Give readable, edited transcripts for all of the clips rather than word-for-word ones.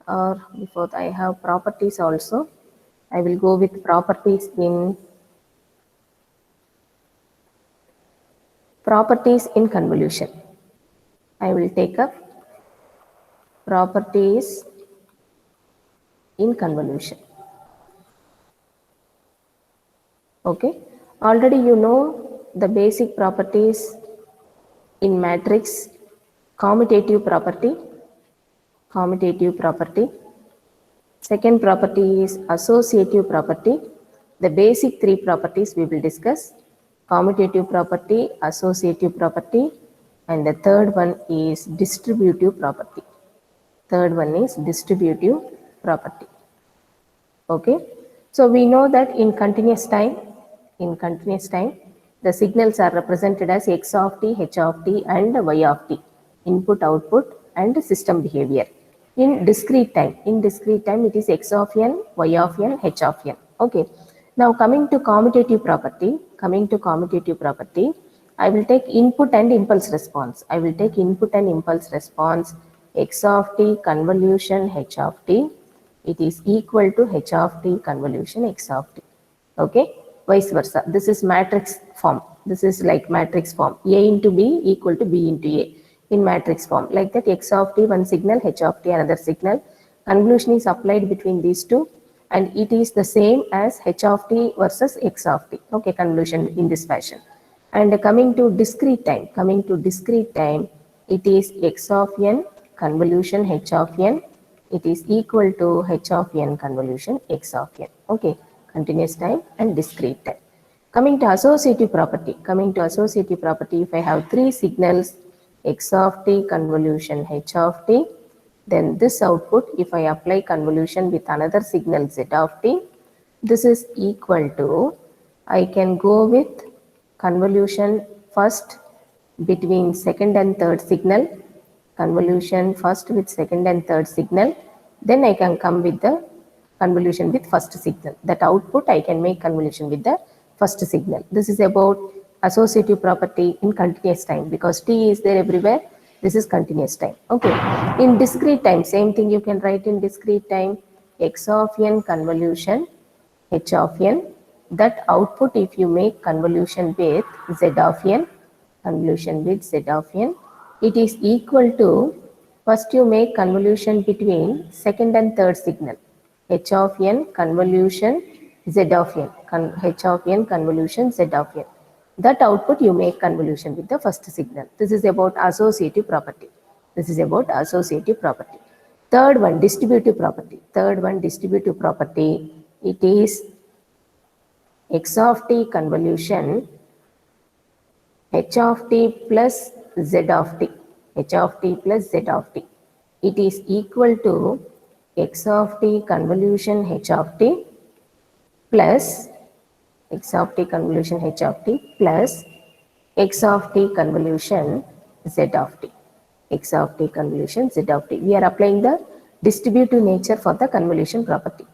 or before I have properties also. I will go with properties in convolution. I will take up properties in convolution. Okay, already you know the basic properties in matrix: commutative property. Second property is associative property. The basic three properties we will discuss: commutative property, associative property, and the third one is distributive property. Okay, so we know that in continuous time, the signals are represented as x of t, h of t, and y of t, input, output, and system behavior. In discrete time, it is x of n, y of n, h of n. Okay. Now coming to commutative property, I will take input and impulse response. X of t convolution h of t, it is equal to h of t convolution x of t. Okay, vice versa. This is matrix form. This is like matrix form. A into B equal to B into A in matrix form. Like that, x of t one signal, h of t another signal. Convolution is applied between these two, and it is the same as h of t versus x of t. Okay, convolution in this fashion. And coming to discrete time, it is x of n convolution h of n. It is equal to h of n convolution x of n. Okay, continuous time and discrete time. Coming to associative property, if I have three signals, x of t convolution h of t, then this output, if I apply convolution with another signal z of t, this is equal to, I can go with convolution first between second and third signal, then I can come with the convolution with first signal. That output I can make convolution with the first signal. This is about associative property in continuous time, because t is there everywhere. This is continuous time. Okay. In discrete time, same thing you can write in discrete time: x of n convolution h of n. That output, if you make convolution with z of n, it is equal to, first you make convolution between second and third signal, h of n convolution z of n, That output you make convolution with the first signal. This is about associative property. Third one, distributive property. It is x of t convolution h of t plus z of t. It is equal to x of t convolution h of t plus x of t convolution z of t. We are applying the distributive nature for the convolution property.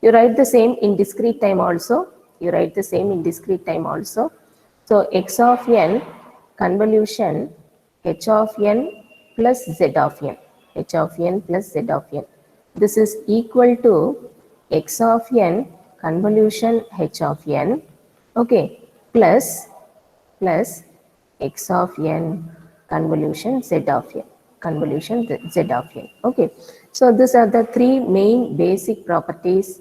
You write the same in discrete time also. So x of n convolution h of n plus z of n. This is equal to x of n convolution h of n, okay, plus x of n convolution z of n. Okay, so these are the three main basic properties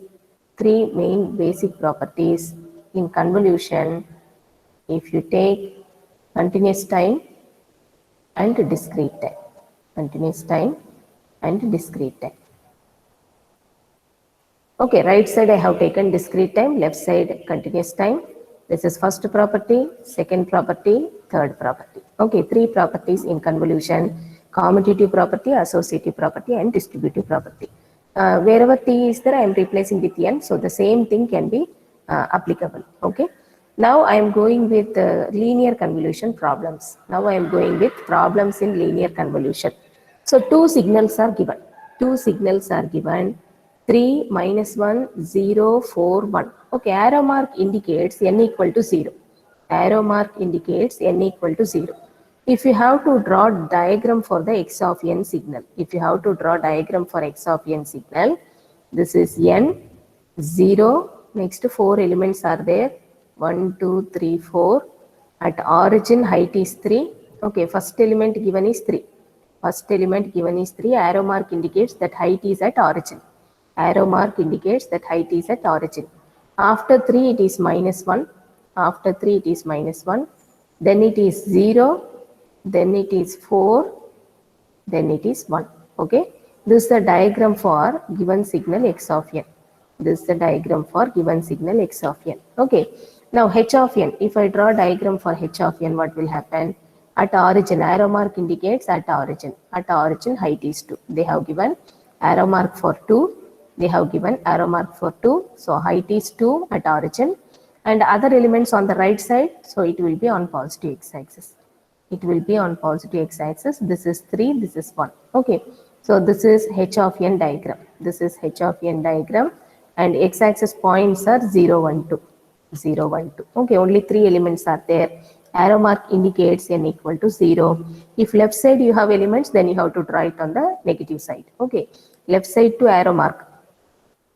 in convolution if you take continuous time and discrete time. Okay, right side I have taken discrete time, left side continuous time. This is first property, second property, third property. Okay, three properties in convolution: commutative property, associative property, and distributive property. Wherever t is there, I am replacing with n, so the same thing can be applicable. Okay. Now I am going with linear convolution problems. In linear convolution. So two signals are given. 3, -1, 0, 4, 1. Okay, arrow mark indicates n equal to 0. If you have to draw diagram for the x of n signal, if you have to draw diagram for x of n signal, this is n, 0, next 4 elements are there, 1, 2, 3, 4. At origin height is 3. Okay, first element given is 3. First element given is 3. Arrow mark indicates that height is at origin. Arrow mark indicates that height is at origin. After 3 it is minus 1. After 3 it is minus 1. Then it is 0. Then it is 4. Then it is 1. Okay. This is the diagram for given signal x of n. This is the diagram for given signal x of n. Okay. Now h of n. If I draw diagram for h of n, what will happen? At origin, arrow mark indicates at origin. At origin, height is 2. They have given arrow mark for 2. They have given arrow mark for 2. So height is 2 at origin. And other elements on the right side, so it will be on positive x-axis. It will be on positive x-axis. This is 3, this is 1. Okay. So this is h of n diagram. This is h of n diagram. And x-axis points are 0, 1, 2. 0, 1, 2. Okay, only 3 elements are there. Arrow mark indicates n equal to 0. If left side you have elements, then you have to draw it on the negative side. Okay. Left side to arrow mark.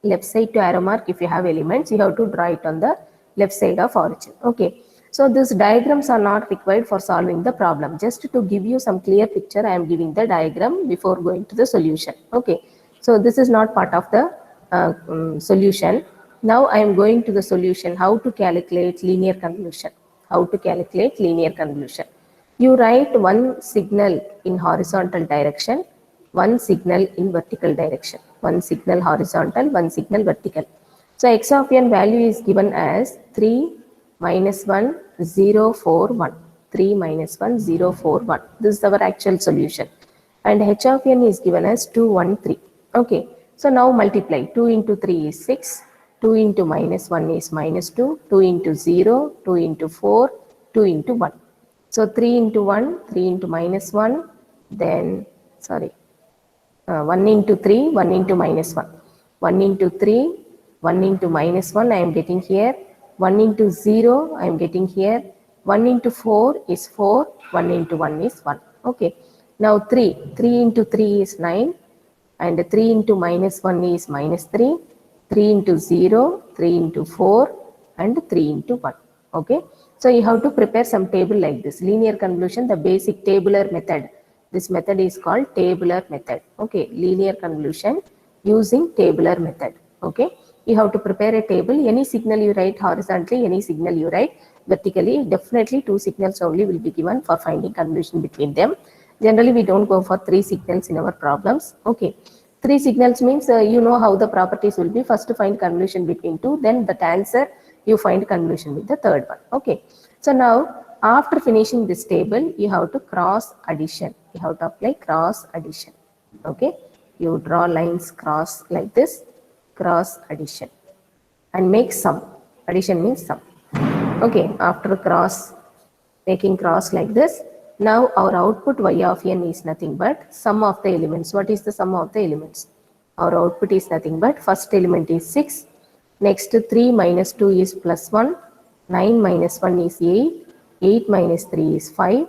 Left side to arrow mark, if you have elements, you have to draw it on the left side of origin. Okay. So these diagrams are not required for solving the problem. Just to give you some clear picture, I am giving the diagram before going to the solution. Okay. So this is not part of the solution. Now I am going to the solution, how to calculate linear convolution. How to calculate linear convolution. You write one signal in horizontal direction, one signal in vertical direction. One signal horizontal, one signal vertical. So x of n value is given as 3 minus 1, 0, 4, 1. 3 minus 1, 0, 4, 1. This is our actual solution. And h of n is given as 2, 1, 3. Okay. So now multiply. 2 into 3 is 6. 2 into minus 1 is minus 2. 2 into 0, 2 into 4, 2 into 1. So 3 into 1, 3 into minus 1. Then, 1 into 3, 1 into minus 1. 1 into 3, 1 into minus 1 I am getting here. 1 into 0 I am getting here. 1 into 4 is 4. 1 into 1 is 1. Okay. Now 3. 3 into 3 is 9. And 3 into minus 1 is minus 3. 3 into 0, 3 into 4 and 3 into 1. Okay. So you have to prepare some table like this. Linear convolution, the basic tabular method. This method is called tabular method. Okay. Linear convolution using tabular method. Okay. You have to prepare a table. Any signal you write horizontally, any signal you write vertically, definitely 2 signals only will be given for finding convolution between them. Generally, we don't go for 3 signals in our problems. Okay. 3 signals means you know how the properties will be. First to find convolution between 2, then the answer you find convolution with the third one. Okay. So now after finishing this table, you have to cross addition. You have to apply cross addition. Okay. You draw lines cross like this, cross addition, and make sum. Addition means sum. Okay. After making cross like this, now our output y of n is nothing but sum of the elements. What is the sum of the elements? Our output is nothing but first element is 6. Next 3 minus 2 is plus 1. 9 minus 1 is 8. 8 minus 3 is 5.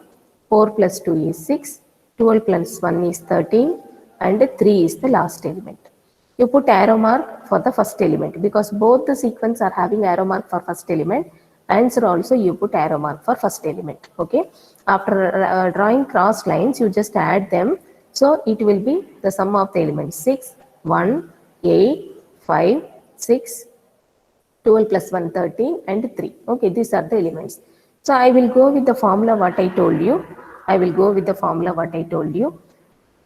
4 plus 2 is 6. 12 plus 1 is 13. And 3 is the last element. You put arrow mark for the first element because both the sequence are having arrow mark for first element. Answer also you put arrow mark for first element. Okay. After drawing cross lines, you just add them. So it will be the sum of the elements 6, 1, 8, 5, 6, 12 plus 1, 13 and 3. Okay. These are the elements. So I will go with the formula what I told you. I will go with the formula what I told you.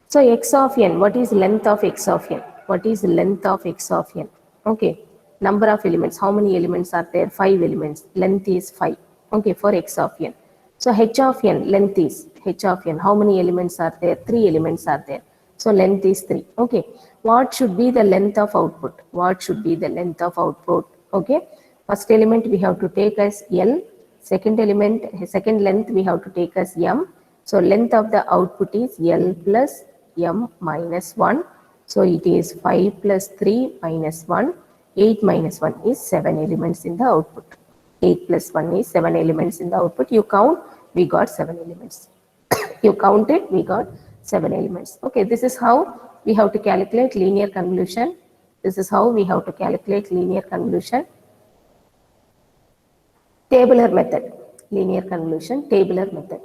So x of n, what is length of x of n? What is length of x of n? Okay. Number of elements. How many elements are there? 5 elements. Length is 5. Okay, for x of n. So h of n, length is h of n. How many elements are there? 3 elements are there. So length is 3. Okay. What should be the length of output? What should be the length of output? Okay. First element we have to take as L. Second length we have to take as M. So length of the output is L plus M minus 1. So it is 5 plus 3 minus 1. 8 minus 1 is 7 elements in the output. 8 plus 1 is 7 elements in the output. You count, we got 7 elements. You count it, we got 7 elements. Okay, this is how we have to calculate linear convolution. This is how we have to calculate linear convolution. Tabular method, linear convolution, tabular method.